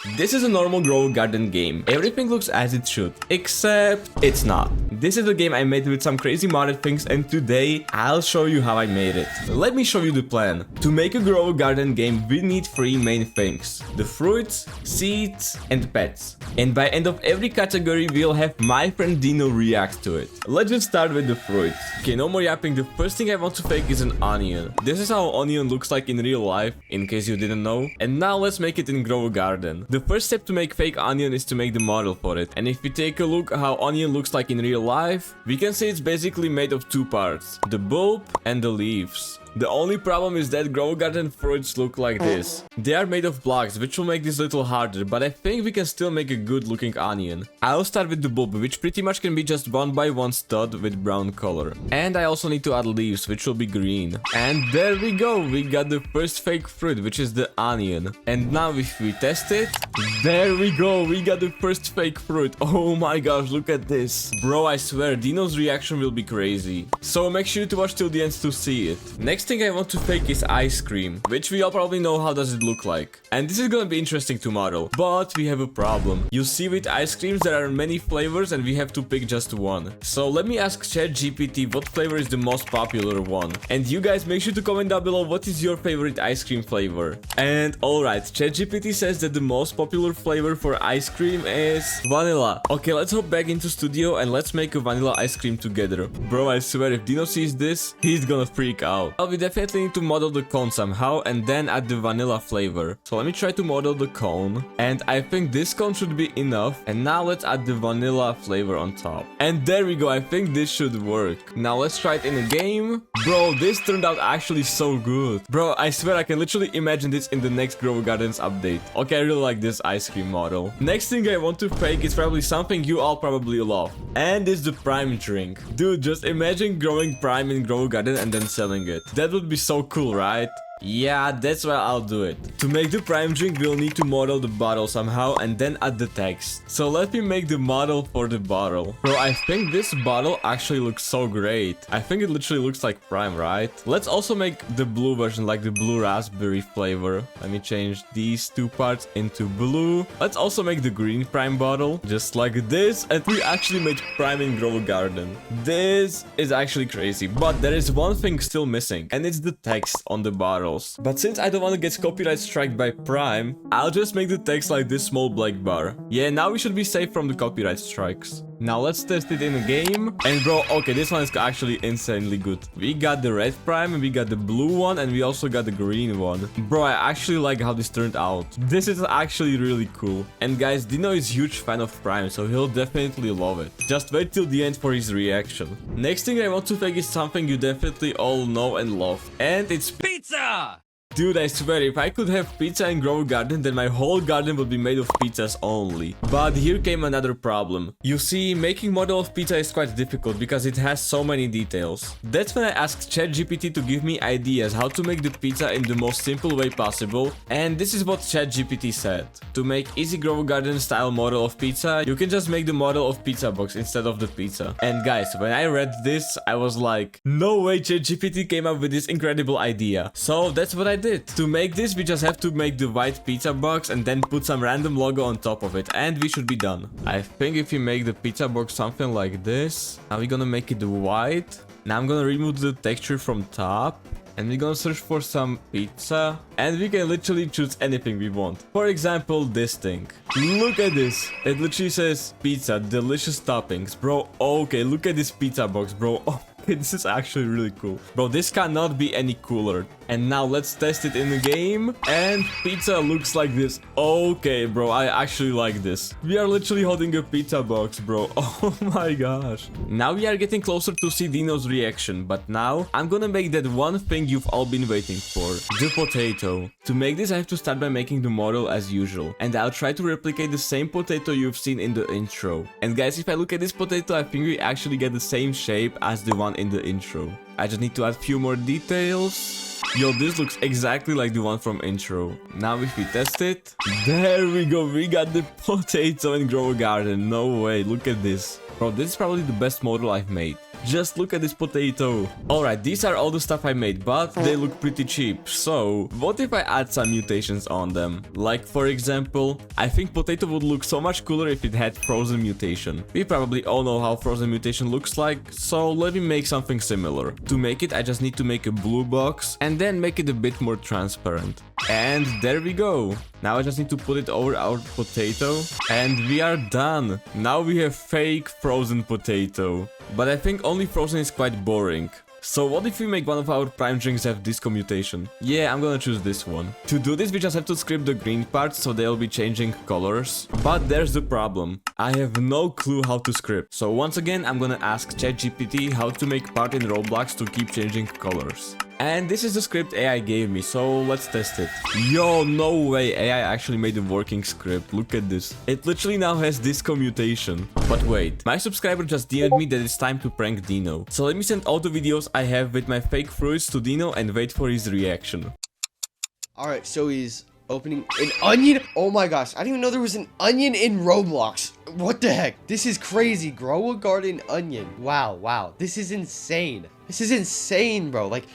This is a normal Grow Garden game. Everything looks as it should, except it's not. This is a game I made with some crazy modded things, and today I'll show you how I made it. Let me show you the plan. To make a Grow Garden game, we need three main things: the fruits, seeds, and pets. And by end of every category, we'll have my friend Dino react to it. Let's just start with the fruits. Okay, no more yapping. The first thing I want to fake is an onion. This is how onion looks like in real life, in case you didn't know. And now let's make it in Grow Garden. The first step to make fake onion is to make the model for it. And if we take a look how onion looks like in real life, we can see it's basically made of two parts: the bulb and the leaves. The only problem is that Grow Garden fruits look like this. They are made of blocks, which will make this a little harder, but I think we can still make a good looking onion. I'll start with the bulb, which pretty much can be just 1x1 stud with brown color. And I also need to add leaves, which will be green. And there we go, we got the first fake fruit, which is the onion. And now if we test it, there we go, we got the first fake fruit. Oh my gosh, look at this. Bro, I swear, Dino's reaction will be crazy. So make sure to watch till the end to see it. Next thing I want to fake is ice cream, which we all probably know how does it look like. And this is gonna be interesting to model, but we have a problem. You see, with ice creams there are many flavors and we have to pick just one. So let me ask ChatGPT what flavor is the most popular one. And you guys make sure to comment down below what is your favorite ice cream flavor. And alright, ChatGPT says that the most popular flavor for ice cream is vanilla. Okay, let's hop back into studio and let's make a vanilla ice cream together. Bro, I swear if Dino sees this, he's gonna freak out. We definitely need to model the cone somehow and then add the vanilla flavor. So let me try to model the cone, and I think this cone should be enough. And now let's add the vanilla flavor on top. And there we go, I think this should work. Now let's try it in a game. Bro, this turned out actually so good. Bro, I swear I can literally imagine this in the next Grow Gardens update. Okay, I really like this ice cream model. Next thing I want to fake is probably something you all probably love, and it's the Prime drink. Dude, just imagine growing Prime in Grow Garden and then selling it. That would be so cool, right? Yeah, that's why I'll do it. To make the Prime drink, we'll need to model the bottle somehow and then add the text. So let me make the model for the bottle. Bro, I think this bottle actually looks so great. I think it literally looks like Prime, right? Let's also make the blue version, like the blue raspberry flavor. Let me change these two parts into blue. Let's also make the green Prime bottle, just like this. And we actually made Prime in Grow Garden. This is actually crazy, but there is one thing still missing, and it's the text on the bottle. But since I don't want to get copyright striked by Prime, I'll just make the text like this small black bar. Yeah, now we should be safe from the copyright strikes. Now let's test it in a game. And bro, okay, this one is actually insanely good. We got the red Prime and we got the blue one and we also got the green one. Bro, I actually like how this turned out. This is actually really cool. And guys, Dino is a huge fan of Prime, so he'll definitely love it. Just wait till the end for his reaction. Next thing I want to fake is something you definitely all know and love. And it's pizza! Dude, I swear, if I could have pizza in Grow Garden, then my whole garden would be made of pizzas only. But here came another problem. You see, making model of pizza is quite difficult because it has so many details. That's when I asked ChatGPT to give me ideas how to make the pizza in the most simple way possible. And this is what ChatGPT said. To make easy Grow Garden style model of pizza, you can just make the model of pizza box instead of the pizza. And guys, when I read this, I was like, no way ChatGPT came up with this incredible idea. So that's what I did. To make this, we just have to make the white pizza box and then put some random logo on top of it, and we should be done. I think if you make the pizza box something like this, now we're gonna make it white. Now I'm gonna remove the texture from top. And we're gonna search for some pizza, and we can literally choose anything we want. For example, this thing. Look at this. It literally says pizza, delicious toppings. Bro, okay, look at this pizza box, bro. Oh, this is actually really cool. Bro, this cannot be any cooler. And now let's test it in the game. And pizza looks like this. Okay, bro, I actually like this. We are literally holding a pizza box, bro. Oh my gosh. Now we are getting closer to see Dino's reaction. But now I'm gonna make that one thing you've all been waiting for. The potato. To make this, I have to start by making the model as usual. And I'll try to replicate the same potato you've seen in the intro. And guys, if I look at this potato, I think we actually get the same shape as the one in the intro. I just need to add a few more details. Yo, this looks exactly like the one from intro. Now if we test it, there we go, we got the potato in Grow Garden. No way, look at this. Bro, this is probably the best model I've made. Just look at this potato. Alright, these are all the stuff I made, but they look pretty cheap. So, what if I add some mutations on them? Like, for example, I think potato would look so much cooler if it had frozen mutation. We probably all know how frozen mutation looks like, so let me make something similar. To make it, I just need to make a blue box and then make it a bit more transparent. And there we go. Now I just need to put it over our potato and we are done. Now we have fake frozen potato. But I think only frozen is quite boring. So what if we make one of our prime drinks have disco mutation? Yeah, I'm gonna choose this one. To do this, we just have to script the green parts so they'll be changing colors. But there's the problem. I have no clue how to script. So once again, I'm gonna ask ChatGPT how to make part in Roblox to keep changing colors. And this is the script AI gave me, so let's test it. Yo, no way, AI actually made a working script. Look at this. It literally now has disco mutation. But wait, my subscriber just DM'd me that it's time to prank Dino. So let me send all the videos I have with my fake fruits to Dino and wait for his reaction. Alright, so he's opening an onion. Oh my gosh, I didn't even know there was an onion in Roblox. What the heck? This is crazy. Grow a garden onion. Wow. This is insane. This is insane, bro. Like,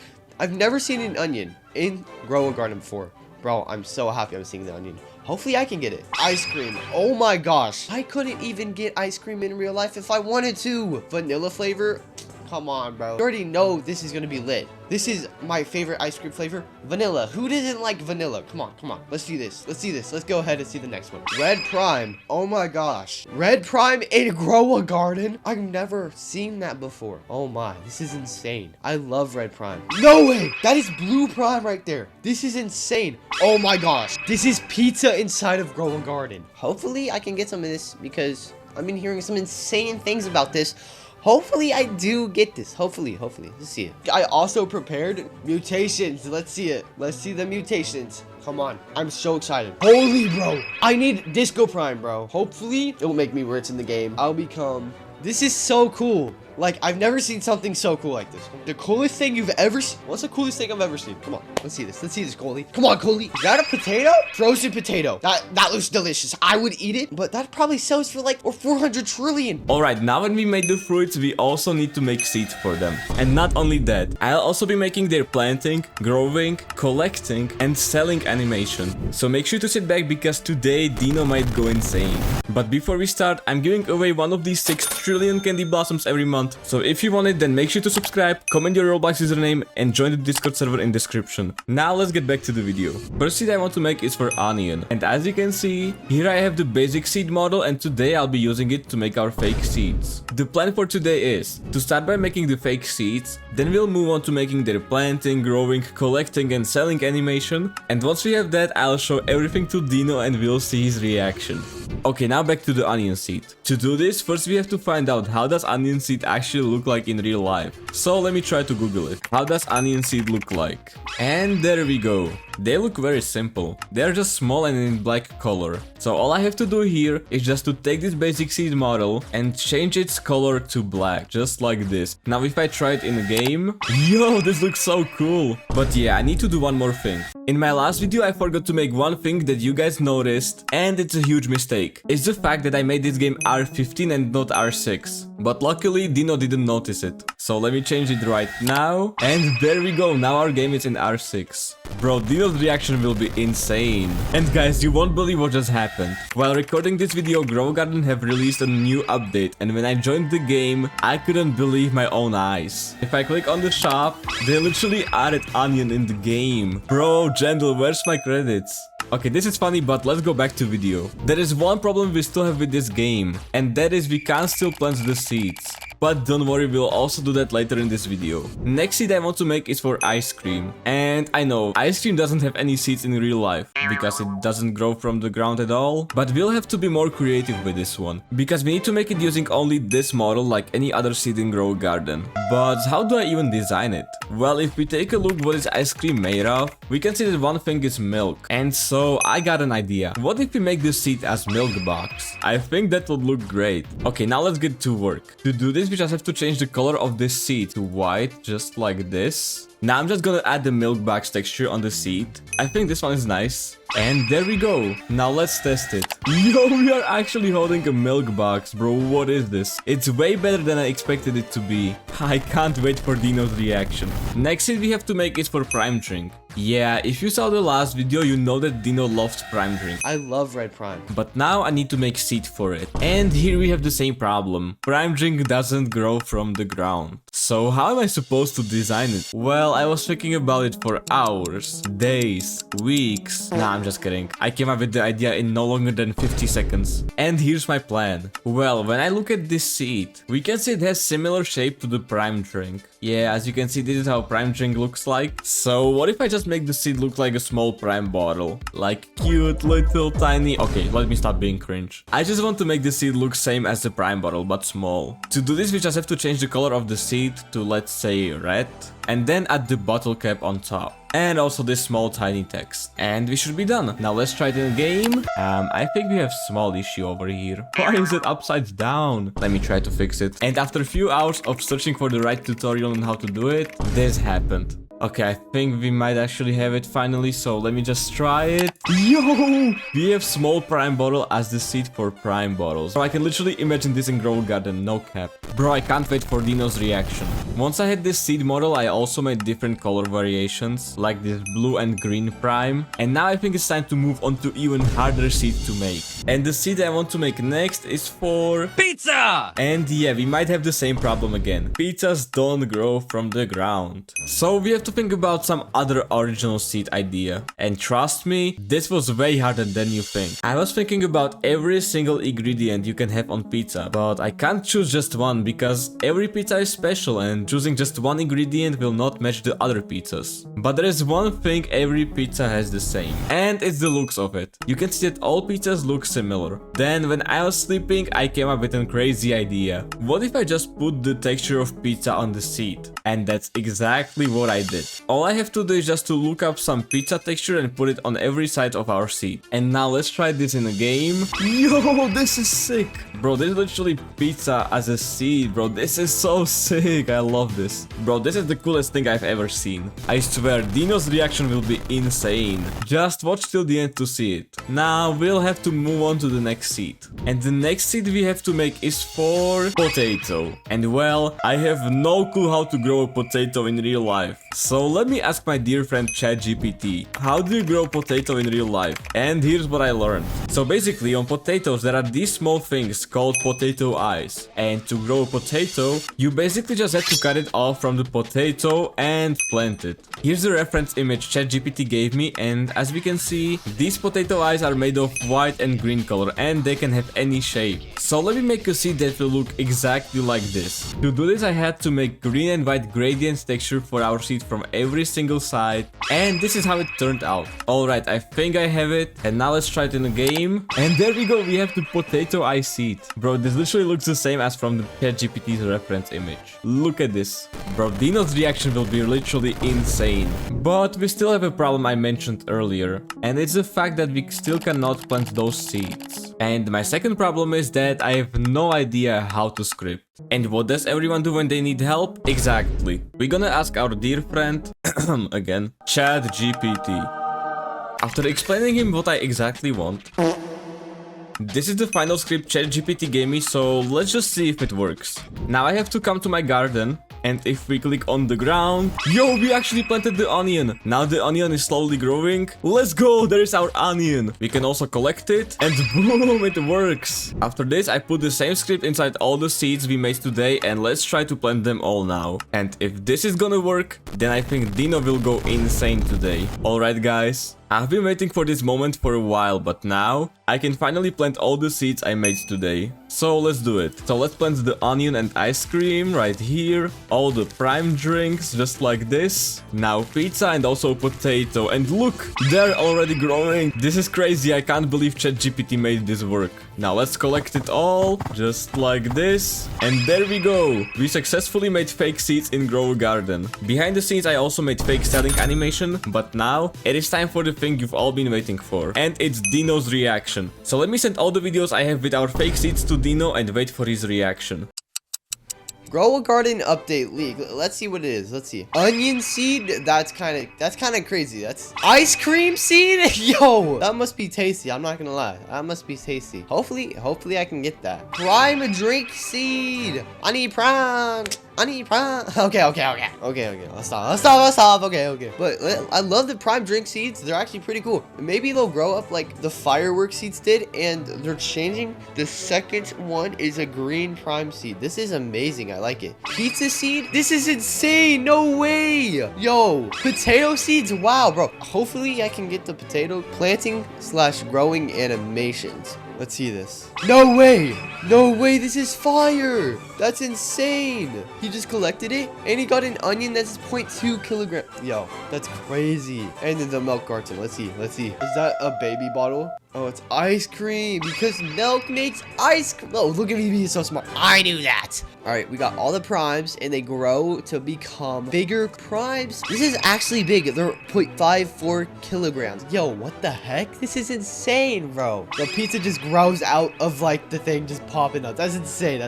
I've never seen an onion in Grow a Garden before. Bro, I'm so happy I'm seeing the onion. Hopefully I can get it. Ice cream. Oh my gosh. I couldn't even get ice cream in real life if I wanted to. Vanilla flavor. Come on, bro. You already know this is going to be lit. This is my favorite ice cream flavor. Vanilla. Who doesn't like vanilla? Come on. Let's do this. Let's go ahead and see the next one. Red Prime. Oh my gosh. Red Prime in Grow a Garden? I've never seen that before. Oh my. This is insane. I love Red Prime. No way. That is Blue Prime right there. This is insane. Oh my gosh. This is pizza inside of Grow a Garden. Hopefully I can get some of this because I've been hearing some insane things about this. Hopefully I do get this. Hopefully. Let's see it. I also prepared mutations. Let's see it. Let's see the mutations. Come on. I'm so excited. Holy bro. I need Disco Prime, bro. Hopefully it will make me rich in the game. I'll become... This is so cool. Like, I've never seen something so cool like this. The coolest thing you've ever seen. What's the coolest thing I've ever seen? Come on. Let's see this. Let's see this, Coley. Come on, Coley. Is that a potato? Frozen potato. That looks delicious. I would eat it, but that probably sells for like 400 trillion. Alright, now when we made the fruits, we also need to make seeds for them. And not only that, I'll also be making their planting, growing, collecting, and selling animation. So make sure to sit back because today Dino might go insane. But before we start, I'm giving away one of these 6 trillion candy blossoms every month. So if you want it, then make sure to subscribe, comment your Roblox username, and join the Discord server in description. Now let's get back to the video. First seed I want to make is for onion. And as you can see, here I have the basic seed model and today I'll be using it to make our fake seeds. The plan for today is to start by making the fake seeds, then we'll move on to making their planting, growing, collecting, and selling animation. And once we have that, I'll show everything to Dino and we'll see his reaction. Okay, now back to the onion seed. To do this, first we have to find out how does onion seed actually look like in real life. So let me try to Google it. How does onion seed look like? And there we go. They look very simple. They're just small and in black color. So all I have to do here is just to take this basic seed model and change its color to black, just like this. Now if I try it in a game, yo, this looks so cool. But yeah, I need to do one more thing. In my last video, I forgot to make one thing that you guys noticed, and it's a huge mistake. It's the fact that I made this game R15 and not R6. But luckily, Dino didn't notice it. So let me change it right now. And there we go, now our game is in R6. Bro, Dino's reaction will be insane. And guys, you won't believe what just happened. While recording this video, Grow a Garden have released a new update, and when I joined the game, I couldn't believe my own eyes. If I click on the shop, they literally added onion in the game. Bro, Jendel, where's my credits? Okay, this is funny, but let's go back to video. There is one problem we still have with this game, and that is we can't still plant the seeds. But don't worry, we'll also do that later in this video. Next seed I want to make is for ice cream. And I know, ice cream doesn't have any seeds in real life, because it doesn't grow from the ground at all. But we'll have to be more creative with this one, because we need to make it using only this model like any other seed in Grow a Garden. But how do I even design it? Well, if we take a look what is ice cream made of, we can see that one thing is milk. And so I got an idea. What if we make this seed as milk box? I think that would look great. Okay, now let's get to work. To do this, we just have to change the color of this seed to white, just like this. Now I'm just gonna add the milk box texture on the seed. I think this one is nice. And there we go. Now let's test it. Yo, we are actually holding a milk box, bro. What is this? It's way better than I expected it to be. I can't wait for Dino's reaction. Next seed we have to make is for Prime Drink. Yeah, if you saw the last video, you know that Dino loves Prime Drink. I love Red Prime. But now I need to make seed for it. And here we have the same problem. Prime Drink doesn't grow from the ground. So how am I supposed to design it? Well, I was thinking about it for hours, days, weeks. Nah, I'm just kidding. I came up with the idea in no longer than 50 seconds. And here's my plan. Well, when I look at this seed, we can see it has similar shape to the Prime Drink. Yeah, as you can see, this is how Prime Drink looks like. So what if I just make the seed look like a small Prime bottle? Like cute, little, tiny... Okay, let me stop being cringe. I just want to make the seed look same as the Prime bottle, but small. To do this, we just have to change the color of the seed to, let's say, red. And then add the bottle cap on top. And also this small tiny text. And we should be done. Now let's try it in a game. I think we have small issue over here. Why is it upside down? Let me try to fix it. And after a few hours of searching for the right tutorial on how to do it, this happened. Okay, I think we might actually have it finally, so let me just try it. Yo! We have small Prime bottle as the seed for Prime bottles. So I can literally imagine this in Grow Garden, no cap. Bro, I can't wait for Dino's reaction. Once I had this seed model, I also made different color variations, like this blue and green Prime. And now I think it's time to move on to even harder seed to make. And the seed I want to make next is for pizza! And yeah, we might have the same problem again. Pizzas don't grow from the ground. So we have to think about some other original seed idea. And trust me, this was way harder than you think. I was thinking about every single ingredient you can have on pizza, but I can't choose just one because every pizza is special and choosing just one ingredient will not match the other pizzas. But there is one thing every pizza has the same, and it's the looks of it. You can see that all pizzas look similar. Then when I was sleeping, I came up with a crazy idea. What if I just put the texture of pizza on the seed? And that's exactly what I did. All I have to do is just to look up some pizza texture and put it on every side of our seed. And now let's try this in a game. Yo, this is sick. Bro, this is literally pizza as a seed, bro. This is so sick. I love this. Bro, this is the coolest thing I've ever seen. I swear, Dino's reaction will be insane. Just watch till the end to see it. Now, we'll have to move on to the next seed. And the next seed we have to make is for potato. And well, I have no clue how to grow a potato in real life. So let me ask my dear friend ChatGPT, how do you grow potato in real life? And here's what I learned. So basically on potatoes there are these small things called potato eyes. And to grow a potato, you basically just have to cut it off from the potato and plant it. Here's the reference image ChatGPT gave me, and as we can see, these potato eyes are made of white and green color and they can have any shape. So let me make a seed that will look exactly like this. To do this I had to make green and white gradient texture for our seed from every single side, and this is how it turned out. Alright, I think I have it, and now let's try it in a game. And there we go, we have the potato eye seed. Bro, this literally looks the same as from the ChatGPT's reference image. Look at this. Bro, Dino's reaction will be literally insane. But we still have a problem I mentioned earlier, and it's the fact that we still cannot plant those seeds. And my second problem is that I have no idea how to script. And what does everyone do when they need help? Exactly. We're gonna ask our dear friend, again, ChatGPT. After explaining him what I exactly want, this is the final script ChatGPT gave me, so let's just see if it works. Now I have to come to my garden, and if we click on the ground, yo, we actually planted the onion. Now the onion is slowly growing. Let's go, there is our onion. We can also collect it, and boom, it works. After this, I put the same script inside all the seeds we made today, and let's try to plant them all now. And if this is gonna work, then I think Dino will go insane today. Alright guys, I've been waiting for this moment for a while, but now I can finally plant all the seeds I made today. So let's do it. So let's plant the onion and ice cream right here. All the prime drinks just like this. Now pizza and also potato. And look, they're already growing. This is crazy. I can't believe ChatGPT made this work. Now let's collect it all just like this. And there we go. We successfully made fake seeds in Grow a Garden. Behind the scenes I also made fake selling animation. But now it is time for the thing you've all been waiting for. And it's Dino's reaction. So let me send all the videos I have with our fake seeds to Dino and wait for his reaction. Grow a Garden update league. Let's see what it is. Let's see. Onion seed. That's kind of crazy. That's ice cream seed. Yo, that must be tasty. I'm not gonna lie. That must be tasty. Hopefully I can get that. Prime drink seed. I need prime. Okay. Let's stop. Okay. But I love the prime drink seeds. They're actually pretty cool. Maybe they'll grow up like the firework seeds did, and they're changing. The second one is a green prime seed. This is amazing. I like it. Pizza seed. This is insane. No way. Yo, potato seeds. Wow, bro. Hopefully I can get the potato planting / growing animations. Let's see this. No way. This is fire. That's insane. He just collected it and he got an onion that's 0.2 kilograms. Yo, that's crazy. And then the milk carton. Let's see. Is that a baby bottle? Oh, it's ice cream because milk makes ice cream. Oh, look at me being so smart. I knew that. All right, we got all the primes and they grow to become bigger primes. This is actually big. They're 0.54 kilograms. Yo, what the heck? This is insane, bro. The pizza just grows out of like the thing just popping up. That's insane.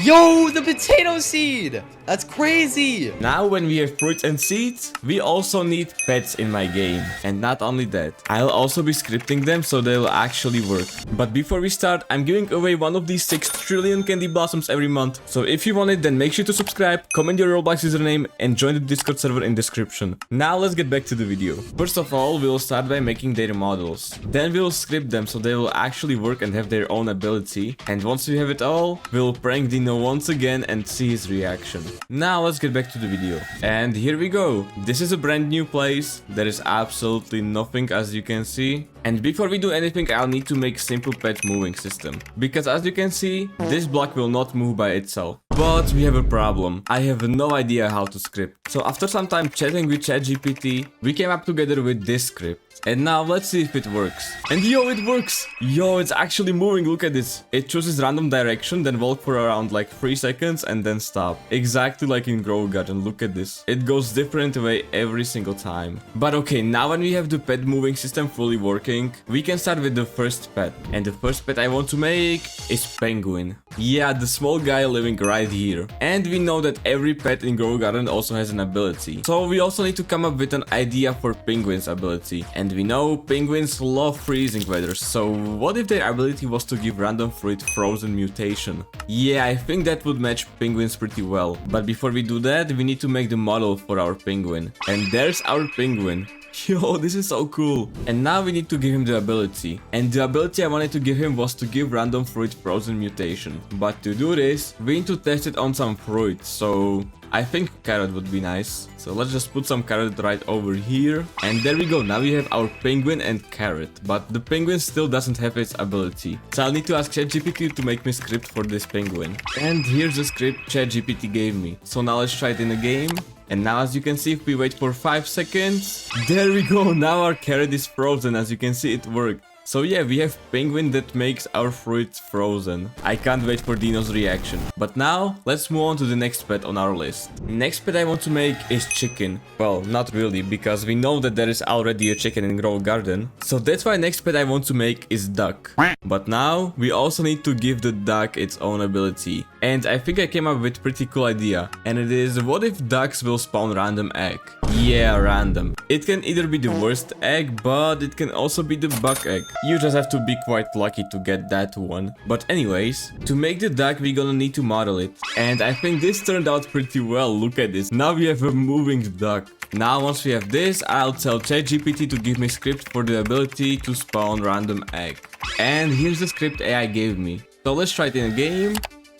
Yo, the potato seed. That's crazy. Now when we have fruits and seeds, we also need pets in my game. And not only that, I'll also be scripting them so they'll actually work. But before we start, I'm giving away one of these 6 trillion candy blossoms every month. So if you want it, then make sure to subscribe, comment your Roblox username, and join the Discord server in description. Now let's get back to the video. First of all, we'll start by making their models. Then we'll script them so they will actually work and have their own ability. And once we have it all, we'll prank Dino once again and see his reaction. Now let's get back to the video. And here we go. This is a brand new place. There is absolutely nothing, as you can see. And before we do anything, I'll need to make simple pet moving system. Because as you can see, this block will not move by itself. But we have a problem. I have no idea how to script. So after some time chatting with ChatGPT, we came up together with this script. And now let's see if it works. And yo, it works! Yo, it's actually moving, look at this. It chooses random direction, then walk for around like 3 seconds and then stop. Exactly like in Grow a Garden, look at this. It goes different way every single time. But okay, now when we have the pet moving system fully working, we can start with the first pet. And the first pet I want to make is Penguin. Yeah, the small guy living right here. And we know that every pet in Grow a Garden also has an ability. So we also need to come up with an idea for Penguin's ability. And we know penguins love freezing weather, so what if their ability was to give random fruit frozen mutation? Yeah, I think that would match penguins pretty well. But before we do that, we need to make the model for our penguin. And there's our penguin. Yo, this is so cool. And now we need to give him the ability. And the ability I wanted to give him was to give random fruit frozen mutation. But to do this, we need to test it on some fruit. So I think carrot would be nice. So let's just put some carrot right over here. And there we go. Now we have our penguin and carrot. But the penguin still doesn't have its ability. So I'll need to ask ChatGPT to make me script for this penguin. And here's the script ChatGPT gave me. So now let's try it in a game. And now as you can see, if we wait for 5 seconds, there we go, now our carrot is frozen, as you can see it worked. So yeah, we have penguin that makes our fruits frozen. I can't wait for Dino's reaction. But now, let's move on to the next pet on our list. Next pet I want to make is chicken. Well, not really, because we know that there is already a chicken in Grow a Garden. So that's why next pet I want to make is duck. But now, we also need to give the duck its own ability. And I think I came up with a pretty cool idea. And it is, what if ducks will spawn random egg? Yeah, random. It can either be the worst egg, but it can also be the bug egg. You just have to be quite lucky to get that one. But anyways, to make the duck, we're gonna need to model it. And I think this turned out pretty well, look at this. Now we have a moving duck. Now once we have this, I'll tell ChatGPT to give me script for the ability to spawn random egg. And here's the script AI gave me. So let's try it in a game.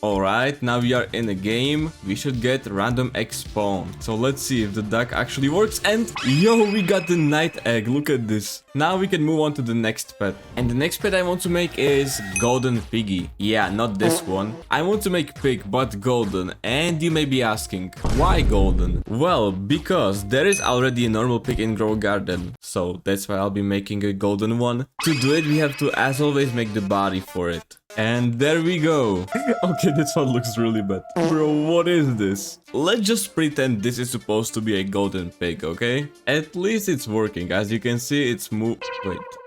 Alright, now we are in a game. We should get random egg spawn. So let's see if the duck actually works. And yo, we got the night egg. Look at this. Now we can move on to the next pet. And the next pet I want to make is golden piggy. Yeah, not this one. I want to make pig, but golden. And you may be asking, why golden? Well, because there is already a normal pig in Grow Garden. So that's why I'll be making a golden one. To do it, we have to, as always, make the body for it. And there we go. Okay, this one looks really bad. Bro, what is this? Let's just pretend this is supposed to be a golden pig, okay? At least it's working. As you can see, it's Wait.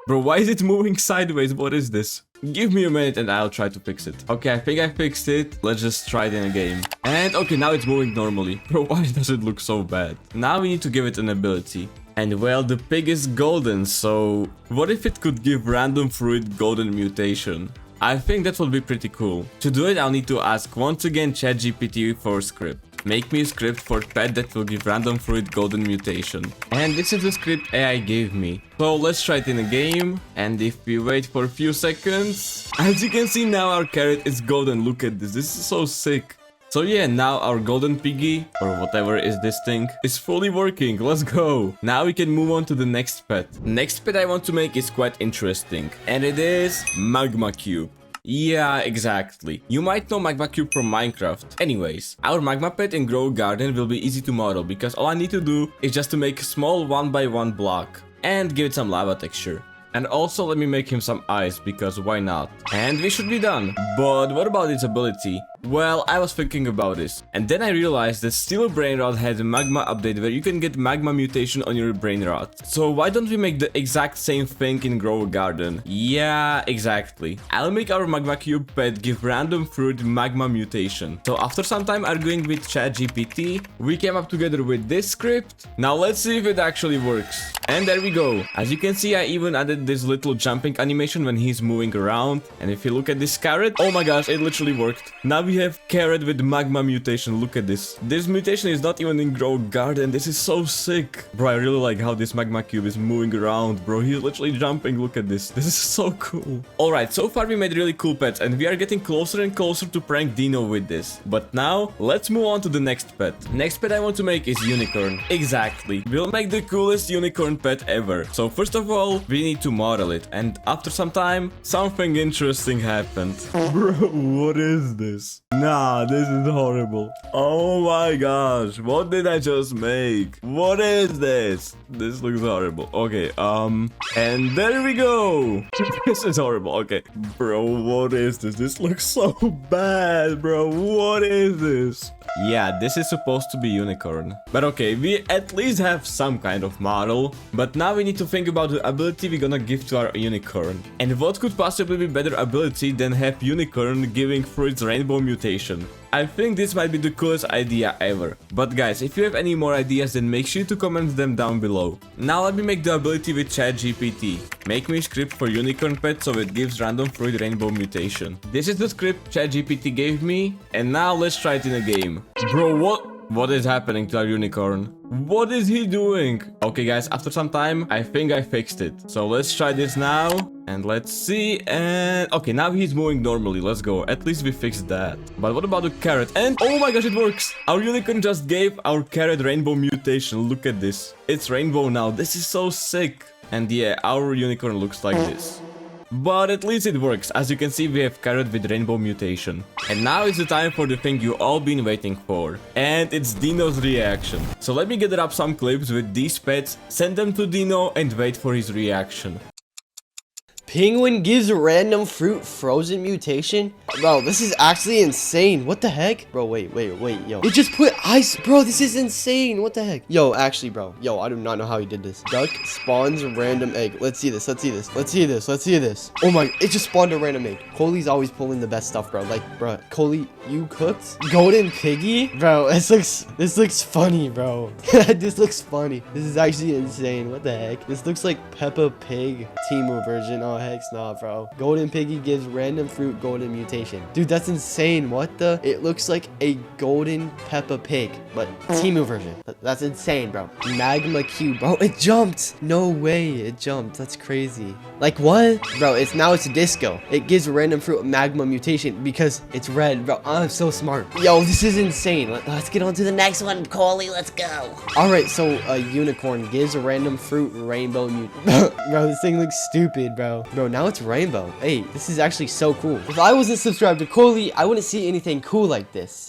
Bro, why is it moving sideways? What is this? Give me a minute and I'll try to fix it. Okay, I think I fixed it. Let's just try it in a game. And okay, now it's moving normally. Bro, why does it look so bad? Now we need to give it an ability. And well, the pig is golden, so what if it could give random fruit golden mutation? I think that would be pretty cool. To do it, I'll need to ask once again ChatGPT for a script. Make me a script for pet that will give random fruit golden mutation. And this is the script AI gave me. So let's try it in a game. And if we wait for a few seconds, as you can see now our carrot is golden. Look at this. This is so sick. So yeah, now our golden piggy, or whatever is this thing, is fully working. Let's go. Now we can move on to the next pet. Next pet I want to make is quite interesting. And it is Magma Cube. Yeah, exactly. You might know Magma Cube from Minecraft. Anyways, our Magma pet in Grow Garden will be easy to model because all I need to do is just to make a small 1x1 block and give it some lava texture. And also let me make him some eyes, because why not? And we should be done. But what about its ability? Well, I was thinking about this, and then I realized that Steel Brain Rot had a magma update where you can get magma mutation on your brain rot. So why don't we make the exact same thing in Grow Garden? Yeah, exactly. I'll make our Magma Cube pet give random fruit magma mutation. So after some time arguing with ChatGPT, we came up together with this script. Now let's see if it actually works. And there we go. As you can see, I even added this little jumping animation when he's moving around. And if you look at this carrot, oh my gosh, it literally worked. Now we have carrot with magma mutation. Look at this. This mutation is not even in Grow Garden. This is so sick. Bro, I really like how this Magma Cube is moving around, bro. He's literally jumping. Look at this. This is so cool. Alright, so far we made really cool pets and we are getting closer and closer to prank Dino with this. But now, let's move on to the next pet. Next pet I want to make is Unicorn. Exactly. We'll make the coolest unicorn pet ever. So first of all, we need to model it. And after some time, something interesting happened. Bro, what is this? Nah, this is horrible. Oh my gosh, what did I just make? What is this? This looks horrible. Okay, and there we go. This is horrible. Okay, bro, what is this? This looks so bad, bro. What is this? Yeah, this is supposed to be unicorn. But okay, we at least have some kind of model. But now we need to think about the ability we're gonna give to our unicorn. And what could possibly be better ability than have unicorn giving fruits rainbow mutation? I think this might be the coolest idea ever. But guys, if you have any more ideas, then make sure to comment them down below. Now let me make the ability with ChatGPT. Make me a script for unicorn pet so it gives random fruit rainbow mutation. This is the script ChatGPT gave me, and now let's try it in a game. Bro, what is happening to our unicorn? What is he doing? Okay guys, after some time, I think I fixed it. So let's try this now. And let's see. And okay, now he's moving normally. Let's go. At least we fixed that. But what about the carrot? And oh my gosh, it works. Our unicorn just gave our carrot rainbow mutation. Look at this. It's rainbow now. This is so sick. And yeah, our unicorn looks like this. But at least it works. As you can see, we have carrot with rainbow mutation. And now is the time for the thing you all been waiting for. And it's Dino's reaction. So let me gather up some clips with these pets, send them to Dino and wait for his reaction. Penguin gives a random fruit frozen mutation? Bro, this is actually insane. What the heck? Bro, wait, yo. It just put ice. Bro, this is insane. What the heck? Yo, actually, bro. Yo, I do not know how he did this. Duck spawns a random egg. Let's see this. Let's see this. Let's see this. Let's see this. Oh my, it just spawned a random egg. Coley's always pulling the best stuff, bro. Like, bro, Coley, you cooked? Golden piggy? Bro, this looks funny, bro. This looks funny. This is actually insane. What the heck? This looks like Peppa Pig Temu version. Oh, heck nah, bro. Golden piggy gives random fruit golden mutation. Dude, that's insane. What the? It looks like a golden Peppa Pig, but Temu version. That's insane, bro. Magma Cube, bro. It jumped. No way. It jumped. That's crazy. Like what? Bro, it's a disco. It gives a random fruit a magma mutation because it's red, bro. I'm so smart. Yo, this is insane. Let's get on to the next one, Coley. Let's go. All right, so a unicorn gives a random fruit rainbow Bro, this thing looks stupid, bro. Bro, now it's rainbow. Hey, this is actually so cool. If I wasn't subscribed to Coley, I wouldn't see anything cool like this.